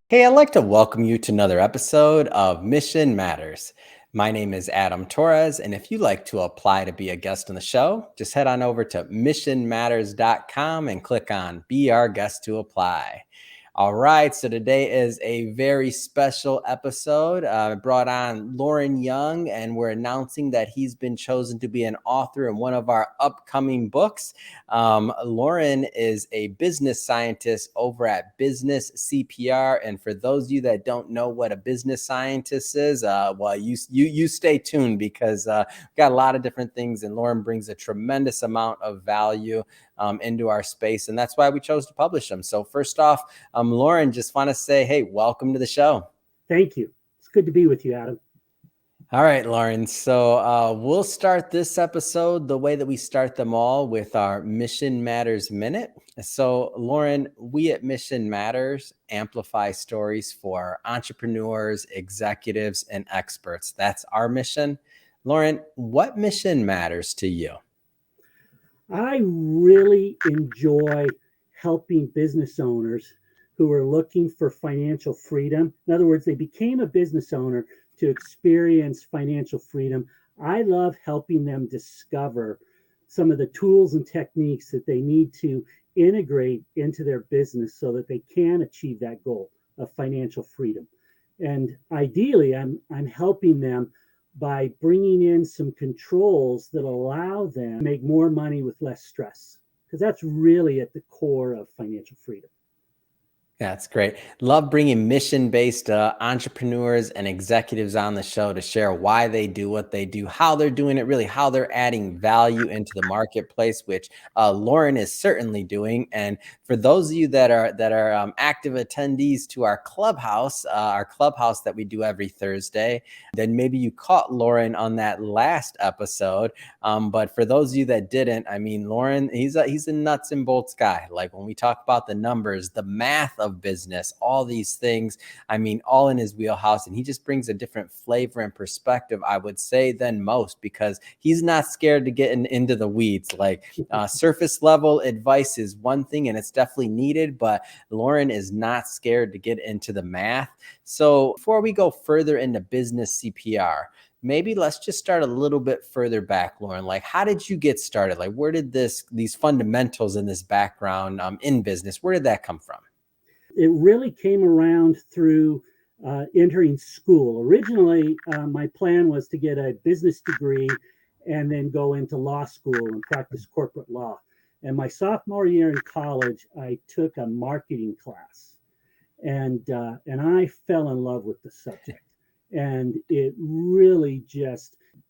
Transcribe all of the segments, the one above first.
Hey, I'd like to welcome you to another episode of Mission Matters. My name is Adam Torres, and if you'd like to apply to be a guest on the show, just head on over to missionmatters.com and click on Be Our Guest to Apply. All right, so today is a very special episode. I brought on Lorin Young, and we're announcing that he's been chosen to be an author in one of our upcoming books. Lorin is a business scientist over at Business CPR, and for those of you that don't know what a business scientist is, you stay tuned because we've got a lot of different things, and Lorin brings a tremendous amount of value into our space, and that's why we chose to publish them. So first off, Lorin, just want to say, hey, welcome to the show. Thank you. It's good to be with you, Adam. All right, Lauren. So we'll start this episode the way that we start them all with our Mission Matters Minute. So, Lauren, we at Mission Matters amplify stories for entrepreneurs, executives, and experts. That's our mission. Lauren, what mission matters to you? I really enjoy helping business owners who are looking for financial freedom. In other words, they became a business owner to experience financial freedom. I love helping them discover some of the tools and techniques that they need to integrate into their business so that they can achieve that goal of financial freedom. And ideally, I'm helping them by bringing in some controls that allow them to make more money with less stress, because that's really at the core of financial freedom. That's great. Love bringing mission-based entrepreneurs and executives on the show to share why they do what they do, how they're doing it, really how they're adding value into the marketplace, which Lorin is certainly doing. And for those of you that are active attendees to our clubhouse that we do every Thursday, then maybe you caught Lorin on that last episode. But for those of you that didn't, I mean, Lorin, he's a nuts and bolts guy. Like when we talk about the numbers, the math of business, all these things, I mean, all in his wheelhouse. And he just brings a different flavor and perspective, I would say, than most, because he's not scared to get into the weeds. Like surface level advice is one thing, and it's definitely needed, but Lorin is not scared to get into the math. So before we go further into business CPR, maybe let's just start a little bit further back, Lorin. Like, how did you get started? Like, where did these fundamentals in this background in business, where did that come from? It really came around through entering school. Originally, my plan was to get a business degree and then go into law school and practice corporate law. And my sophomore year in college, I took a marketing class, and I fell in love with the subject. And it really it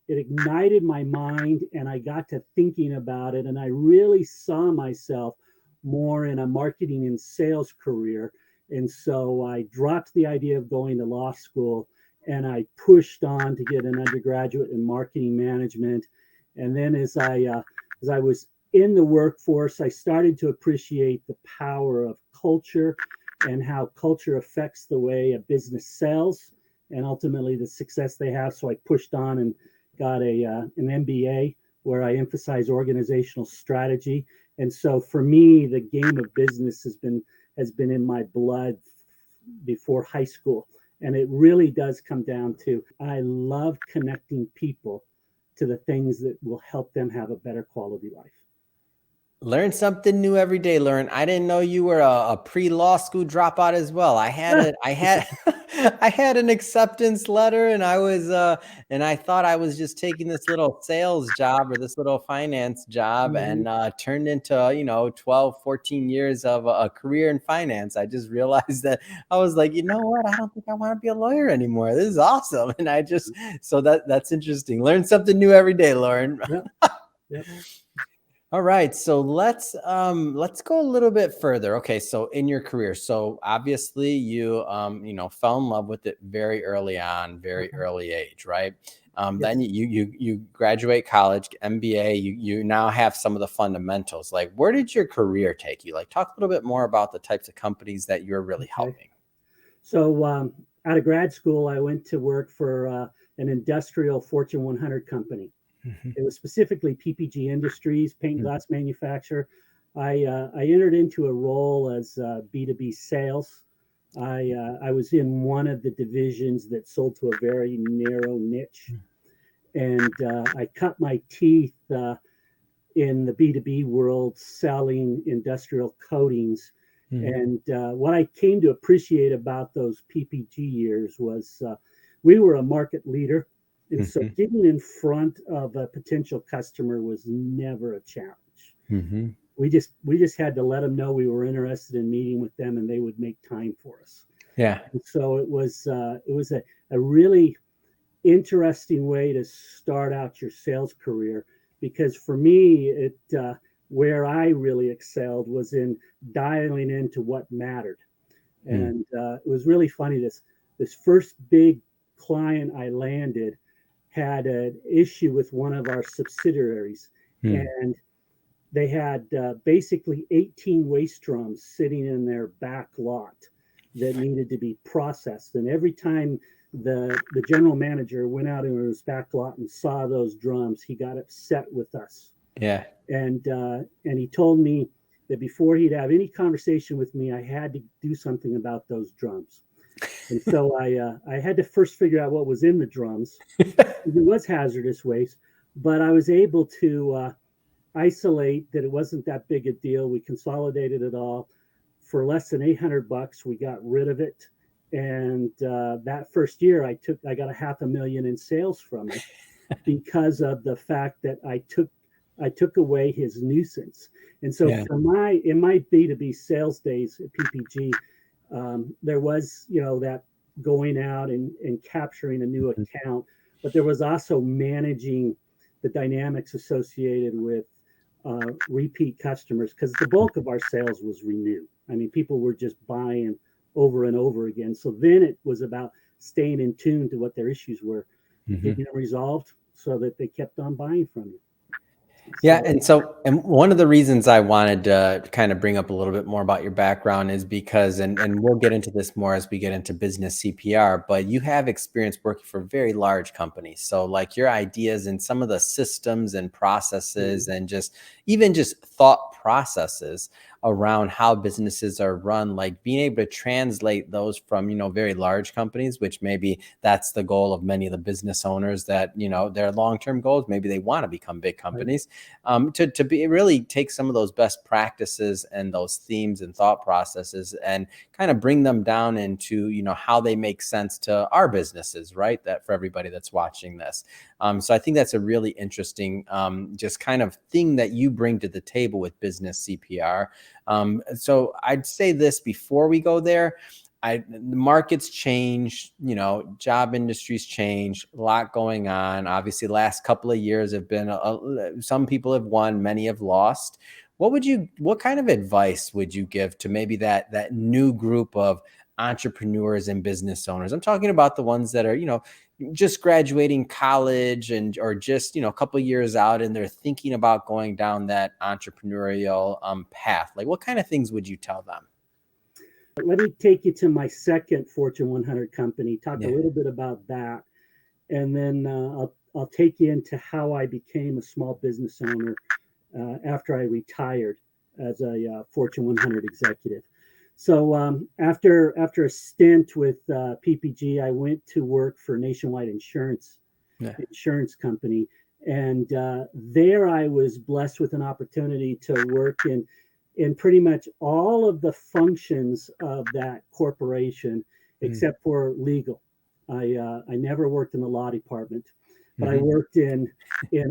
ignited my mind, and I got to thinking about it, and I really saw myself more in a marketing and sales career. And so I dropped the idea of going to law school, and I pushed on to get an undergraduate in marketing management. And then as I was in the workforce, I started to appreciate the power of culture and how culture affects the way a business sells and ultimately the success they have. So I pushed on and got an MBA where I emphasize organizational strategy. And so for me, the game of business has been in my blood before high school. And it really does come down to, I love connecting people to the things that will help them have a better quality life. Learn something new every day, Learn. I didn't know you were a pre-law school dropout as well. I had I had an acceptance letter, and I thought I was just taking this little sales job or this little finance job, and turned into 12, 14 years of a career in finance. I just realized that I was like, you know what? I don't think I want to be a lawyer anymore. This is awesome. And so that's interesting. Learn something new every day, Lauren. Yep. Yep. All right, so let's go a little bit further. Okay, so in your career, so obviously you fell in love with it very early on, very early age, right? Yes. Then you graduate college, MBA. You now have some of the fundamentals. Like, where did your career take you? Like, talk a little bit more about the types of companies that you're really helping. So out of grad school, I went to work for an industrial Fortune 100 company. It was specifically PPG Industries, paint and glass manufacturer. I entered into a role as B2B sales. I was in one of the divisions that sold to a very narrow niche, and I cut my teeth in the B2B world selling industrial coatings. And what I came to appreciate about those PPG years was we were a market leader. And so getting in front of a potential customer was never a challenge. We just had to let them know we were interested in meeting with them, and they would make time for us. Yeah. And so it was a really interesting way to start out your sales career, because for me, where I really excelled was in dialing into what mattered. And it was really funny. This first big client I landed had an issue with one of our subsidiaries, and they had basically 18 waste drums sitting in their back lot that needed to be processed. And every time the general manager went out into his back lot and saw those drums, he got upset with us. Yeah. And he told me that before he'd have any conversation with me, I had to do something about those drums. And so I had to first figure out what was in the drums. It was hazardous waste, but I was able to isolate that it wasn't that big a deal. We consolidated it all for less than $800. We got rid of it. And that first year I got $500,000 in sales from it because of the fact that I took away his nuisance. And so in my B2B sales days at PPG, there was, that going out and capturing a new account, but there was also managing the dynamics associated with repeat customers, because the bulk of our sales was renew. I mean, people were just buying over and over again. So then it was about staying in tune to what their issues were, getting them resolved so that they kept on buying from you. Yeah. And one of the reasons I wanted to kind of bring up a little bit more about your background is because, and we'll get into this more as we get into business CPR, but you have experience working for very large companies. So like your ideas and some of the systems and processes and even just thought processes around how businesses are run, like being able to translate those from, very large companies, which maybe that's the goal of many of the business owners, that, their long-term goals, maybe they want to become big companies, to be really take some of those best practices and those themes and thought processes and kind of bring them down into, how they make sense to our businesses, right? That for everybody that's watching this. So I think that's a really interesting, just kind of thing that you bring to the table with business CPR. So I'd say this before we go there. The markets change, job industries change, a lot going on. Obviously, the last couple of years have been, some people have won, many have lost. What kind of advice would you give to maybe that new group of entrepreneurs and business owners? I'm talking about the ones that are, just graduating college or just, a couple of years out, and they're thinking about going down that entrepreneurial path. Like, what kind of things would you tell them? Let me take you to my second Fortune 100 company, talk a little bit about that, and then I'll take you into how I became a small business owner after I retired as a Fortune 100 executive. So after a stint with PPG, I went to work for Nationwide Insurance Company. And there I was blessed with an opportunity to work in pretty much all of the functions of that corporation, except for legal. I never worked in the law department, but I worked in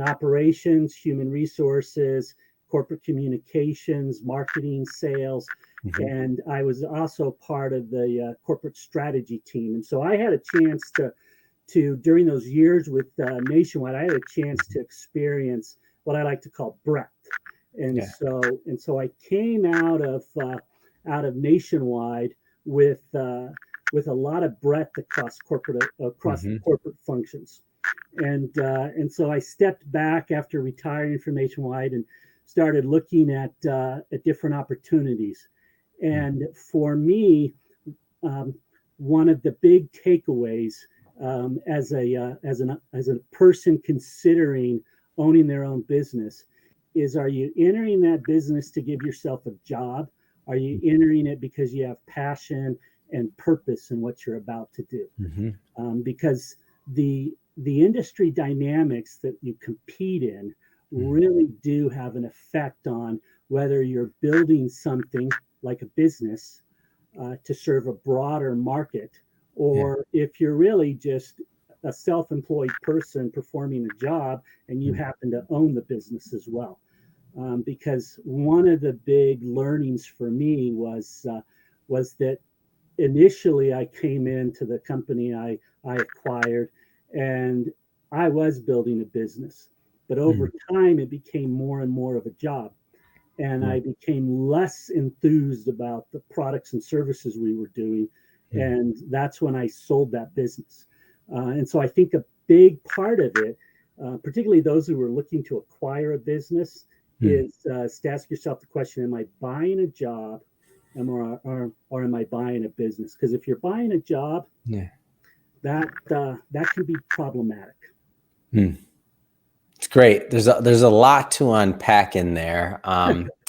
operations, human resources, corporate communications, marketing, sales, and I was also part of the corporate strategy team. And so I had a chance to during those years with Nationwide, I had a chance to experience what I like to call breadth. And so I came out of Nationwide with a lot of breadth across corporate functions, and so I stepped back after retiring from Nationwide and started looking at different opportunities. And for me, one of the big takeaways as a person considering owning their own business is, are you entering that business to give yourself a job? Are you entering it because you have passion and purpose in what you're about to do. Mm-hmm. Because the industry dynamics that you compete in really do have an effect on whether you're building something like a business to serve a broader market, or if you're really just a self-employed person performing a job and you happen to own the business as well. Because one of the big learnings for me was that initially I came into the company I acquired and I was building a business, but over time it became more and more of a job. And I became less enthused about the products and services we were doing. And that's when I sold that business. And so I think a big part of it, particularly those who are looking to acquire a business, is to ask yourself the question, am I buying a job or am I buying a business? Because if you're buying a job, that can be problematic. It's great. There's a lot to unpack in there.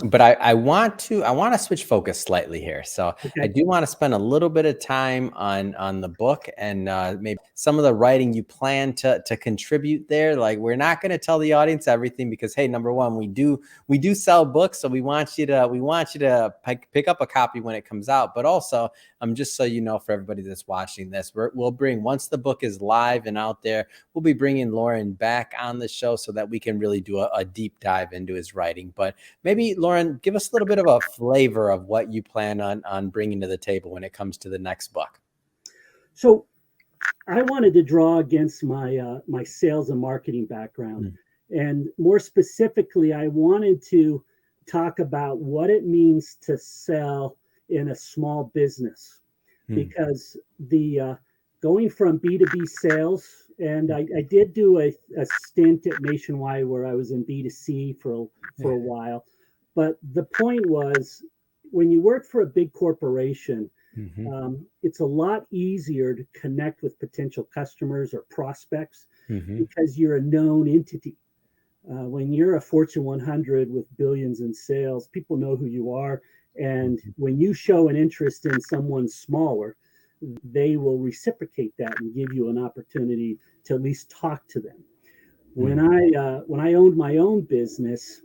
But I want to switch focus slightly here. So I do want to spend a little bit of time on the book and maybe some of the writing you plan to contribute there. Like, we're not going to tell the audience everything because, hey, number one, we do sell books, so we want you to pick up a copy when it comes out. But also, just so you know, for everybody that's watching this, we'll bring, once the book is live and out there, we'll be bringing Lorin back on the show so that we can really do a deep dive into his writing. But maybe, Lorin, give us a little bit of a flavor of what you plan on bringing to the table when it comes to the next book. So I wanted to draw against my my sales and marketing background. And more specifically, I wanted to talk about what it means to sell in a small business, because the going from B2B sales, and I did do a stint at Nationwide where I was in B2C for a while. But the point was, when you work for a big corporation, it's a lot easier to connect with potential customers or prospects because you're a known entity. When you're a Fortune 100 with billions in sales, people know who you are. And when you show an interest in someone smaller, they will reciprocate that and give you an opportunity to at least talk to them. When I owned my own business,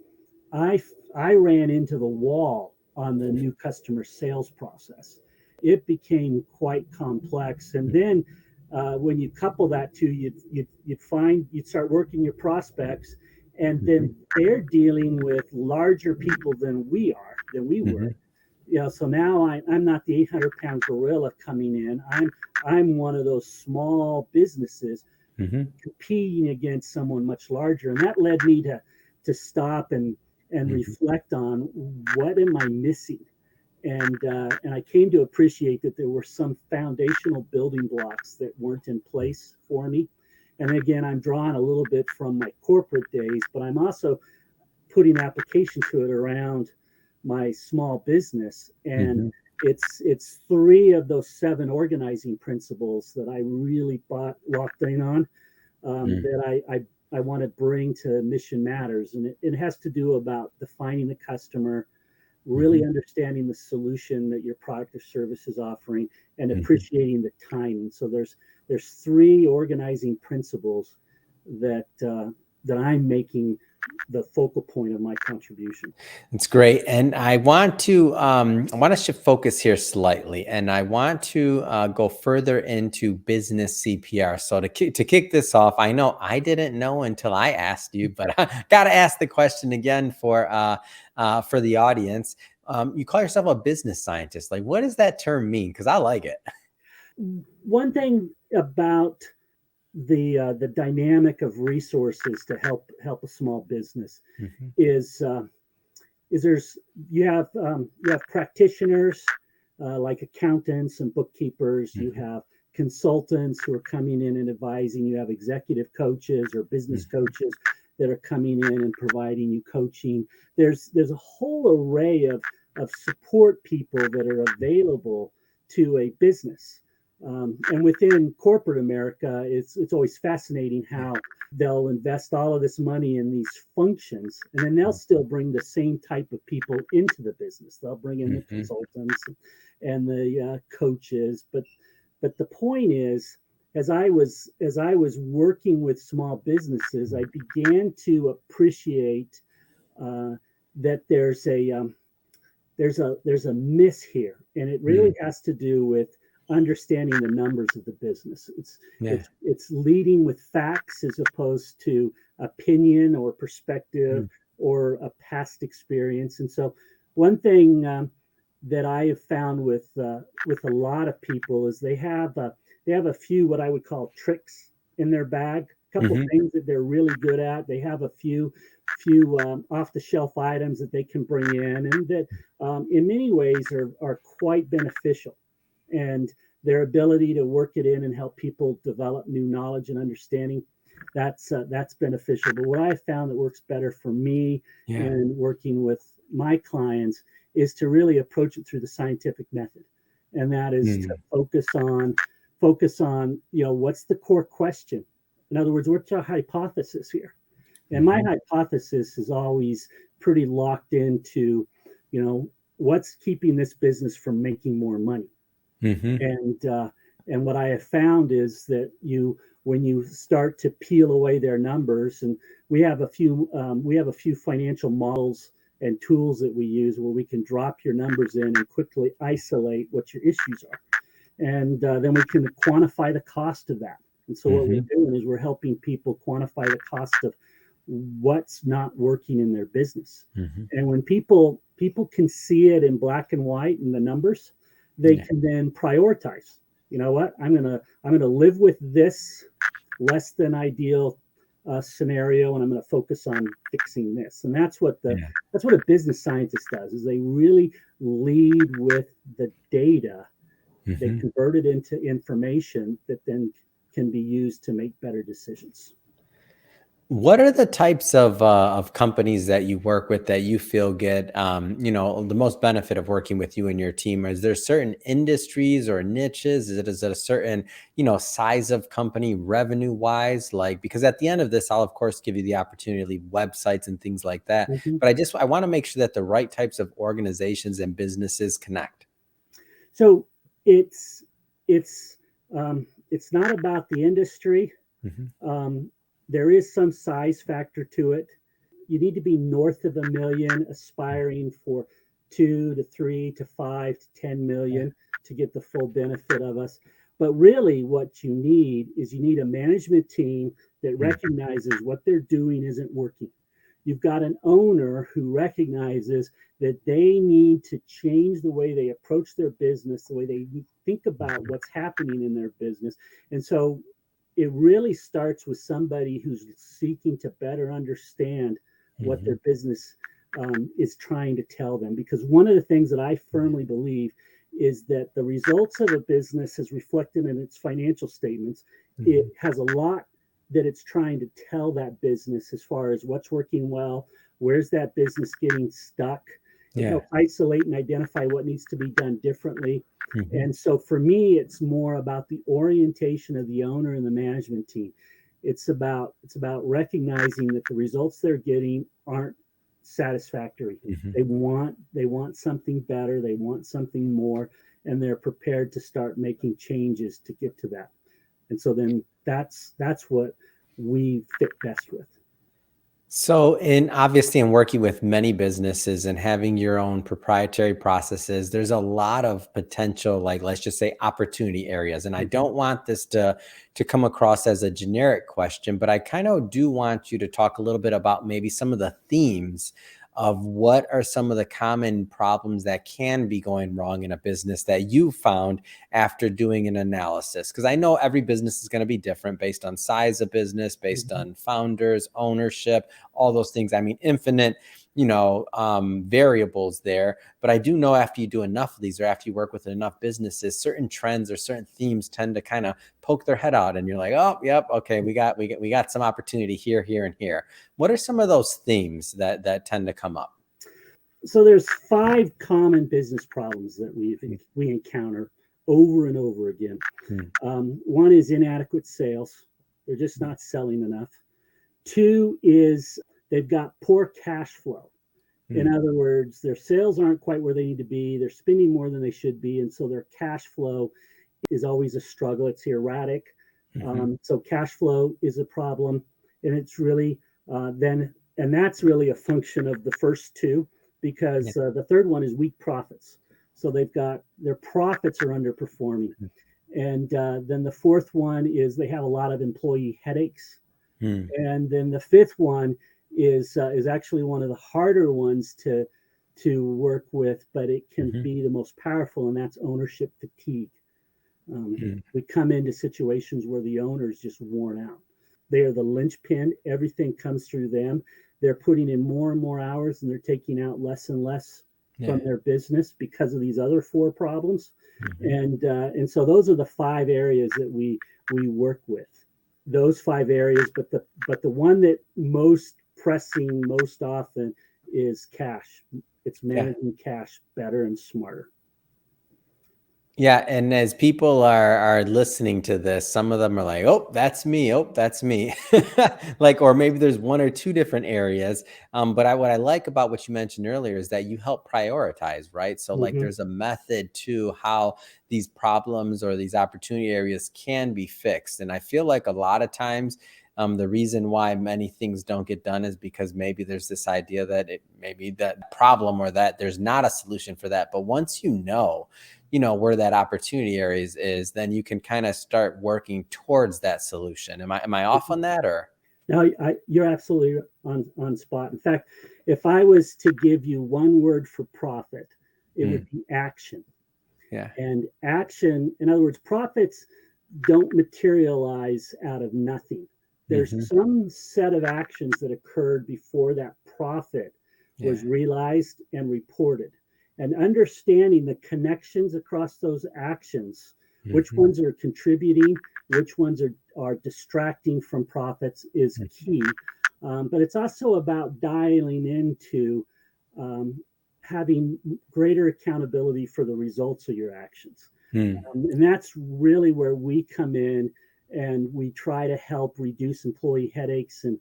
I ran into the wall on the new customer sales process. It became quite complex. And then when you couple that to, you'd start working your prospects, and then they're dealing with larger people than we were. So now I'm not the 800-pound gorilla coming in. I'm one of those small businesses competing against someone much larger. And that led me to stop and reflect on, what am I missing? And I came to appreciate that there were some foundational building blocks that weren't in place for me. And again, I'm drawing a little bit from my corporate days, but I'm also putting application to it around my small business. And it's 3 of those 7 organizing principles that I really locked in on, that I want to bring to Mission Matters. And it has to do about defining the customer, really understanding the solution that your product or service is offering, and appreciating the time. And so there's 3 organizing principles that I'm making the focal point of my contribution. It's great. And I want to shift focus here slightly, and I want to go further into business CPR. So to kick this off, I know I didn't know until I asked you, but I got to ask the question again for the audience. You call yourself a business scientist. Like, what does that term mean? Because I like it. One thing about the dynamic of resources to help a small business is you have practitioners like accountants and bookkeepers. You have consultants who are coming in and advising. You have executive coaches or business coaches that are coming in and providing you coaching. There's a whole array of support people that are available to a business. And within corporate America, it's always fascinating how they'll invest all of this money in these functions, and then they'll still bring the same type of people into the business. They'll bring in the consultants and the coaches. But the point is, as I was working with small businesses, I began to appreciate that there's a miss here, and it really has to do with understanding the numbers of the business. It's leading with facts as opposed to opinion or perspective or a past experience. And so, one thing that I have found with a lot of people is they have a few what I would call tricks in their bag. A couple of things that they're really good at. They have a few off the shelf items that they can bring in, and that in many ways are quite beneficial. And their ability to work it in and help people develop new knowledge and understanding, that's beneficial. But what I found that works better for me and working with my clients is to really approach it through the scientific method, and that is to focus on what's the core question. In other words, what's our hypothesis here? And my hypothesis is always pretty locked into, what's keeping this business from making more money. And what I have found is that when you start to peel away their numbers, and we have a few financial models and tools that we use where we can drop your numbers in and quickly isolate what your issues are, and then we can quantify the cost of that. And so what we're doing is we're helping people quantify the cost of what's not working in their business. And when people can see it in black and white in the numbers, they can then prioritize. You know what? I'm gonna live with this less than ideal scenario, and I'm going to focus on fixing this. And that's what a business scientist does. Is they really lead with the data. They convert it into information that then can be used to make better decisions. What are the types of companies that you work with that you feel get the most benefit of working with you and your team? Is there certain industries or niches? Is it a certain size of company revenue wise? Like, because at the end of this, I'll of course give you the opportunity to leave websites and things like that. But I want to make sure that the right types of organizations and businesses connect. So it's not about the industry. There is some size factor to it. You need to be north of $1 million, aspiring for 2 to 3 to 5 to 10 million to get the full benefit of us. But really what you need a management team that recognizes what they're doing isn't working. You've got an owner who recognizes that they need to change the way they approach their business, the way they think about what's happening in their business. And so it really starts with somebody who's seeking to better understand what their business is trying to tell them. Because one of the things that I firmly believe is that the results of a business is reflected in its financial statements. It has a lot that it's trying to tell that business as far as what's working well, where's that business getting stuck, help isolate and identify what needs to be done differently. And so for me, it's more about the orientation of the owner and the management team. It's about recognizing that the results they're getting aren't satisfactory. They want something better, they want something more, and they're prepared to start making changes to get to that. And so then that's what we fit best with. So, obviously in working with many businesses and having your own proprietary processes, there's a lot of potential, like, let's just say, opportunity areas. And I don't want this to come across as a generic question, but I kind of do want you to talk a little bit about maybe some of the themes of what are some of the common problems that can be going wrong in a business that you found after doing an analysis. Because I know every business is going to be different based on size of business, based on founders, ownership, all those things. I mean, infinite, variables there. But I do know after you do enough of these, or after you work with enough businesses, certain trends or certain themes tend to kind of poke their head out, and you're like, oh, yep, okay, we got some opportunity here, here, and here. What are some of those themes that tend to come up? So there's 5 common business problems that we encounter over and over again. One is inadequate sales. They're just not selling enough. 2 is they've got poor cash flow. In other words, their sales aren't quite where they need to be. They're spending more than they should be. And so their cash flow is always a struggle. It's erratic. So cash flow is a problem. And it's really and that's really a function of the first two, because the third one is weak profits. So they've got their profits are underperforming. And then the fourth one is they have a lot of employee headaches. And then the fifth one is actually one of the harder ones to work with, but it can be the most powerful, and that's ownership fatigue. We come into situations where the owner is just worn out. They are the linchpin. Everything comes through them. They're putting in more and more hours, and they're taking out less and less from their business because of these other four problems. And so those are the 5 areas that we work with. Those 5 areas, but the one that most pressing most often is cash. It's managing cash better and smarter. Yeah, and as people are listening to this, some of them are like, "Oh, that's me. Oh, that's me." Like, or maybe there's 1 or 2 different areas. But what I like about what you mentioned earlier is that you help prioritize, right? So like there's a method to how these problems or these opportunity areas can be fixed. And I feel like a lot of times the reason why many things don't get done is because maybe there's this idea that maybe that problem or that there's not a solution for that. But once you know where that opportunity areas is, then you can kind of start working towards that solution. Am I off on that, or? No, you're absolutely on spot. In fact, if I was to give you one word for profit, it would be action. Yeah. And action, in other words, profits don't materialize out of nothing. There's some set of actions that occurred before that profit was realized and reported. And understanding the connections across those actions, which ones are contributing, which ones are distracting from profits, is key. But it's also about dialing into having greater accountability for the results of your actions. And that's really where we come in, and we try to help reduce employee headaches and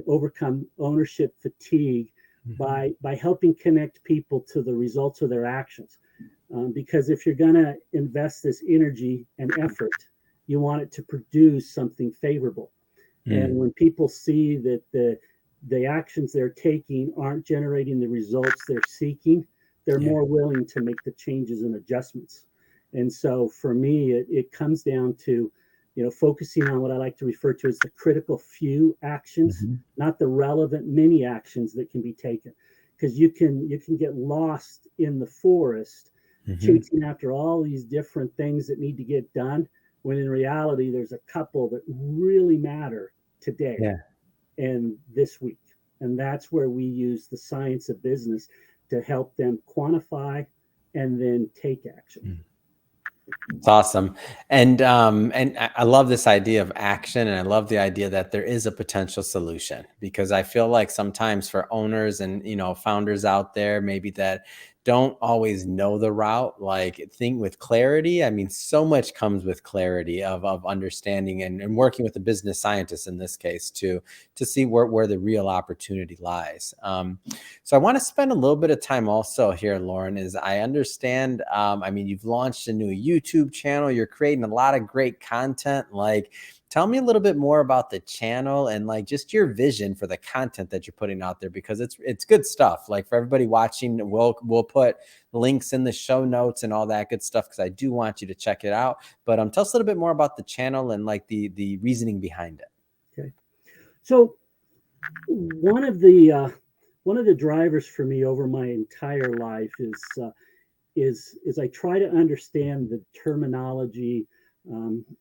overcome ownership fatigue by helping connect people to the results of their actions. Because if you're going to invest this energy and effort, you want it to produce something favorable. And when people see that the actions they're taking aren't generating the results they're seeking, they're more willing to make the changes and adjustments. And so for me, it comes down to, focusing on what I like to refer to as the critical few actions, not the relevant many actions that can be taken. Because you can get lost in the forest chasing after all these different things that need to get done, when in reality there's a couple that really matter today and this week. And that's where we use the science of business to help them quantify and then take action. It's awesome. And I love this idea of action, and I love the idea that there is a potential solution, because I feel like sometimes for owners and, founders out there, maybe that don't always know the route, like think with clarity. I mean, so much comes with clarity of understanding and working with a business scientist in this case to see where the real opportunity lies. So I want to spend a little bit of time also here, Lorin, is I understand, I mean, you've launched a new YouTube channel, you're creating a lot of great content. Like, tell me a little bit more about the channel and like just your vision for the content that you're putting out there, because it's good stuff. Like for everybody watching, we'll put links in the show notes and all that good stuff, because I do want you to check it out. But tell us a little bit more about the channel and like the reasoning behind it. Okay. So one of the drivers for me over my entire life is I try to understand the terminology.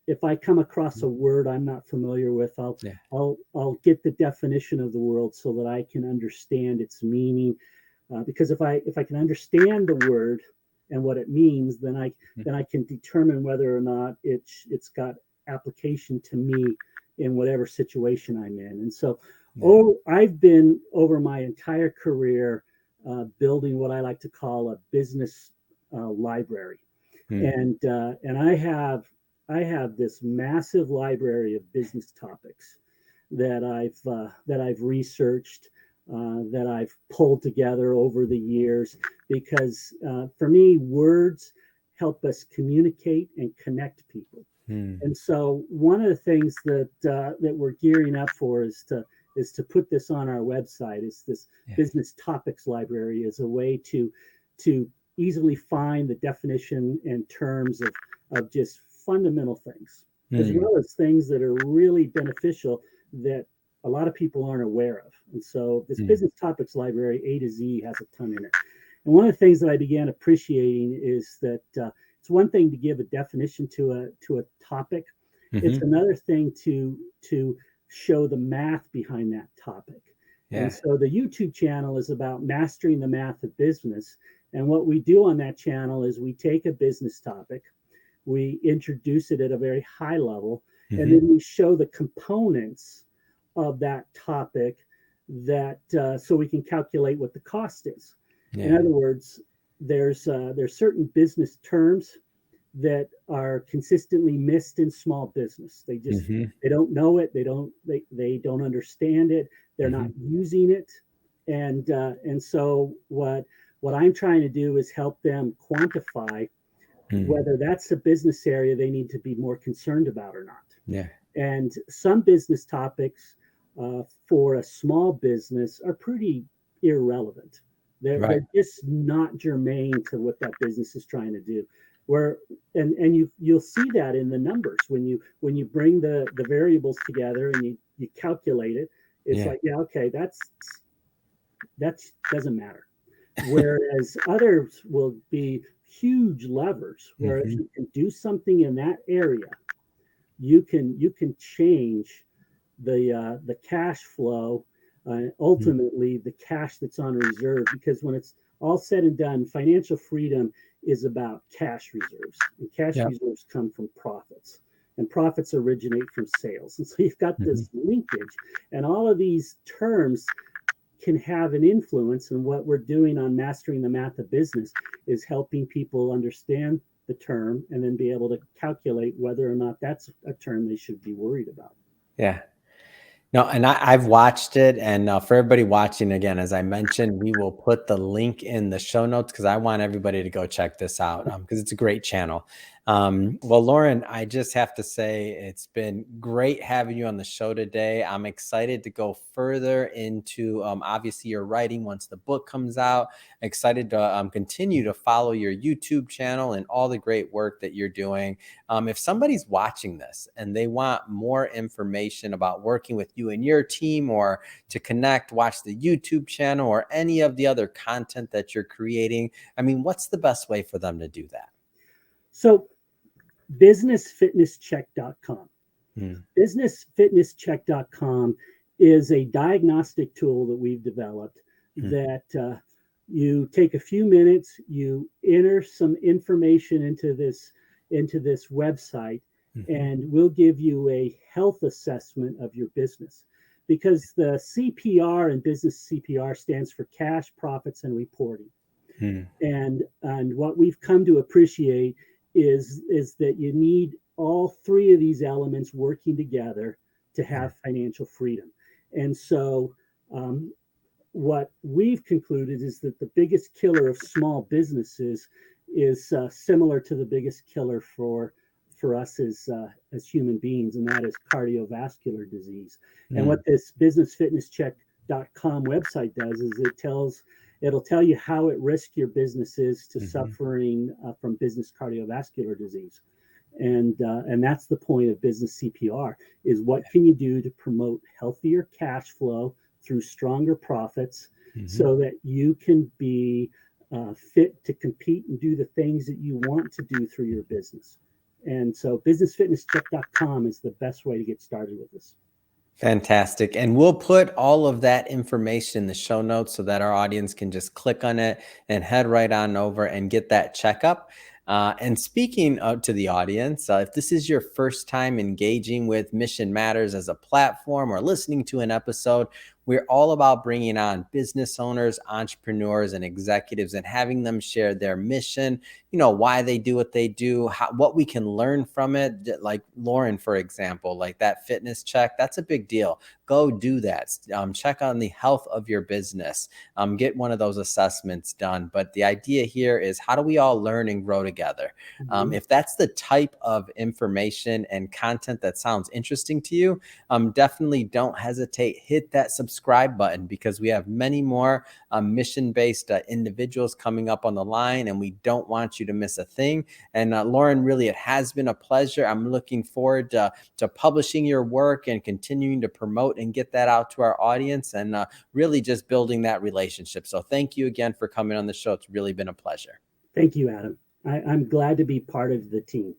If I come across a word I'm not familiar with, I'll get the definition of the word so that I can understand its meaning. Because if I can understand the word and what it means, then I can determine whether or not it's got application to me in whatever situation I'm in. And so, I've been over my entire career building what I like to call a business library, and I have this massive library of business topics that I've researched. that I've pulled together over the years, because for me, words help us communicate and connect people. Hmm. And so one of the things that we're gearing up for is to put this on our website. Is this Yeah. business topics library as a way to easily find the definition and terms of just fundamental things, as Hmm. well as things that are really beneficial that a lot of people aren't aware of. And so this Hmm. business topics library, A to Z, has a ton in it. And one of the things that I began appreciating is that it's one thing to give a definition to a topic. It's Hmm. another thing to show the math behind that topic. And Yeah. so the YouTube channel is about mastering the math of business. And what we do on that channel is we take a business topic, we introduce it at a very high level, and Hmm. then we show the components of that topic, that so we can calculate what the cost is. In Yeah. other words, there's certain business terms that are consistently missed in small business. Hmm. They don't know it. They don't understand it. They're not Hmm. using it. And so what I'm trying to do is help them quantify Hmm. whether that's a business area they need to be more concerned about or not. Yeah. And some business topics for a small business are pretty irrelevant. Right. They're just not germane to what that business is trying to do. Where and you'll see that in the numbers when you bring the variables together and you calculate it. It's Yeah. like, yeah, okay, that's doesn't matter. Whereas others will be huge levers where if Hmm. you can do something in that area, you can change the cash flow, ultimately the cash that's on reserve. Because when it's all said and done, financial freedom is about cash reserves, and cash Yep. reserves come from profits, and profits originate from sales. And so you've got Hmm. this linkage, and all of these terms can have an influence. And what we're doing on mastering the math of business is helping people understand the term and then be able to calculate whether or not that's a term they should be worried about. Yeah. No, and I've watched it, and for everybody watching, again, as I mentioned, we will put the link in the show notes because I want everybody to go check this out because it's a great channel. Well, Lorin, I just have to say it's been great having you on the show today. I'm excited to go further into obviously your writing once the book comes out. Excited to continue to follow your YouTube channel and all the great work that you're doing. If somebody's watching this and they want more information about working with you and your team, or to connect, watch the YouTube channel or any of the other content that you're creating, I mean, what's the best way for them to do that? So, businessfitnesscheck.com. Hmm. Businessfitnesscheck.com is a diagnostic tool that we've developed Hmm. that you take a few minutes, you enter some information into this website, Hmm. and we'll give you a health assessment of your business. Because the CPR in business CPR stands for cash, profits, and reporting. Hmm. And what we've come to appreciate is that you need all three of these elements working together to Yeah. have financial freedom. And so what we've concluded is that the biggest killer of small businesses is similar to the biggest killer for us as human beings, and that is cardiovascular disease. And Hmm. what this businessfitnesscheck.com website does is it'll tell you how at risk your business is to Hmm. suffering from business cardiovascular disease. And that's the point of business CPR, is what can you do to promote healthier cash flow through stronger profits, Hmm. so that you can be fit to compete and do the things that you want to do through your business. And so businessfitnesscheck.com is the best way to get started with this. Fantastic. And we'll put all of that information in the show notes so that our audience can just click on it and head right on over and get that checkup. And speaking to the audience, if this is your first time engaging with Mission Matters as a platform or listening to an episode, We're all about bringing on business owners, entrepreneurs, and executives and having them share their mission, why they do what they do, what we can learn from it. Like Lorin, for example, like that fitness check, that's a big deal. Go do that. Check on the health of your business. Get one of those assessments done. But the idea here is, how do we all learn and grow together? If that's the type of information and content that sounds interesting to you, definitely don't hesitate. Hit that subscribe button, because we have many more mission-based individuals coming up on the line, and we don't want you to miss a thing. And Lorin, really, it has been a pleasure. I'm looking forward to publishing your work and continuing to promote and get that out to our audience, and really just building that relationship. So thank you again for coming on the show. It's really been a pleasure. Thank you, Adam. I'm glad to be part of the team.